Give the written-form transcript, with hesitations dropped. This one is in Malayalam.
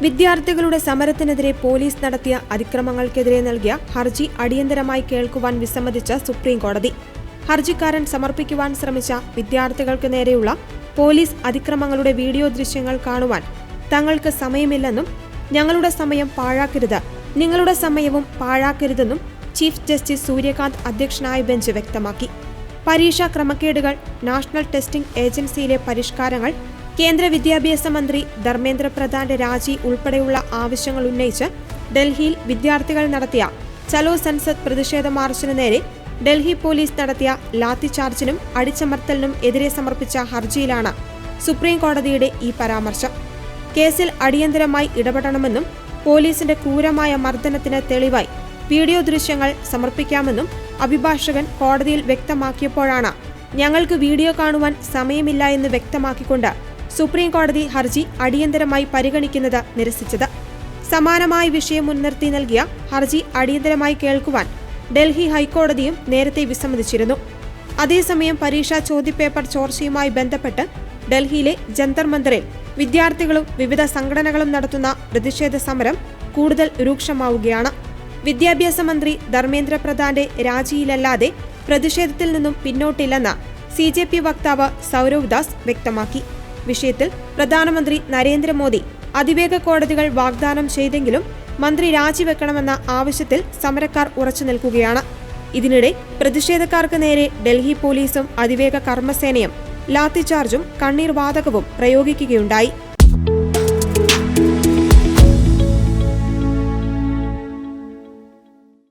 വിദ്യാർത്ഥികളുടെ സമരത്തിനെതിരെ പോലീസ് നടത്തിയ അതിക്രമങ്ങൾക്കെതിരെ നൽകിയ ഹർജി അടിയന്തരമായി കേൾക്കുവാൻ വിസമ്മതിച്ച സുപ്രീം കോടതി. ഹർജിക്കാരൻ സമർപ്പിക്കുവാൻ ശ്രമിച്ച വിദ്യാർത്ഥികൾക്ക് നേരെയുള്ള പോലീസ് അതിക്രമങ്ങളുടെ വീഡിയോ ദൃശ്യങ്ങൾ കാണുവാൻ തങ്ങൾക്ക് സമയമില്ലെന്നും ഞങ്ങളുടെ സമയം പാഴാക്കരുത്, നിങ്ങളുടെ സമയവും പാഴാക്കരുതെന്നും ചീഫ് ജസ്റ്റിസ് സൂര്യകാന്ത് അധ്യക്ഷനായ ബെഞ്ച് വ്യക്തമാക്കി. പരീക്ഷാ ക്രമക്കേടുകൾ, നാഷണൽ ടെസ്റ്റിംഗ് ഏജൻസിയിലെ പരിഷ്കാരങ്ങൾ, കേന്ദ്ര വിദ്യാഭ്യാസ മന്ത്രി ധർമ്മേന്ദ്ര പ്രധാന്റെ രാജി ഉൾപ്പെടെയുള്ള ആവശ്യങ്ങൾ ഉന്നയിച്ച് ഡൽഹിയിൽ വിദ്യാർത്ഥികൾ നടത്തിയ ചലോ സൻസദ് പ്രതിഷേധ മാർച്ചിന് നേരെ ഡൽഹി പോലീസ് നടത്തിയ ലാത്തിചാർജിനും അടിച്ചമർത്തലിനും എതിരെ സമർപ്പിച്ച ഹർജിയിലാണ് സുപ്രീം കോടതിയുടെ ഈ പരാമർശം. കേസിൽ അടിയന്തരമായി ഇടപെടണമെന്നും പോലീസിന്റെ ക്രൂരമായ മർദ്ദനത്തിന് തെളിവായി വീഡിയോ ദൃശ്യങ്ങൾ സമർപ്പിക്കാമെന്നും അഭിഭാഷകൻ കോടതിയിൽ വ്യക്തമാക്കിയപ്പോഴാണ് ഞങ്ങൾക്ക് വീഡിയോ കാണുവാൻ സമയമില്ല എന്ന് വ്യക്തമാക്കിക്കൊണ്ട് സുപ്രീം കോടതി ഹർജി അടിയന്തരമായി പരിഗണിക്കുന്നത് നിരസിച്ചത്. സമാനമായ വിഷയം മുൻനിർത്തി നൽകിയ ഹർജി അടിയന്തരമായി കേൾക്കുവാൻ ഡൽഹി ഹൈക്കോടതിയും നേരത്തെ വിസമ്മതിച്ചിരുന്നു. അതേസമയം പരീക്ഷാ ചോദ്യപേപ്പർ ചോർച്ചയുമായി ബന്ധപ്പെട്ട് ഡൽഹിയിലെ ജന്തർ മന്ദിറിൽ വിദ്യാർത്ഥികളും വിവിധ സംഘടനകളും നടത്തുന്ന പ്രതിഷേധ സമരം കൂടുതൽ രൂക്ഷമാവുകയാണ്. വിദ്യാഭ്യാസ മന്ത്രി ധർമ്മേന്ദ്ര പ്രധാന്റെ രാജിയിലല്ലാതെ പ്രതിഷേധത്തിൽ നിന്നും പിന്നോട്ടില്ലെന്ന് CJP വക്താവ് സൗരവ് ദാസ് വ്യക്തമാക്കി. വിഷയത്തിൽ പ്രധാനമന്ത്രി നരേന്ദ്രമോദി അതിവേഗ കോടതികൾ വാഗ്ദാനം ചെയ്തെങ്കിലും മന്ത്രി രാജിവെക്കണമെന്ന ആവശ്യത്തിൽ സമരക്കാർ ഉറച്ചു നിൽക്കുകയാണ്. ഇതിനിടെ പ്രതിഷേധക്കാർക്ക് നേരെ ഡൽഹി പോലീസും അതിവേഗ കർമ്മസേനയും ലാത്തിചാർജും കണ്ണീർ വാതകവും പ്രയോഗിക്കുകയുണ്ടായി.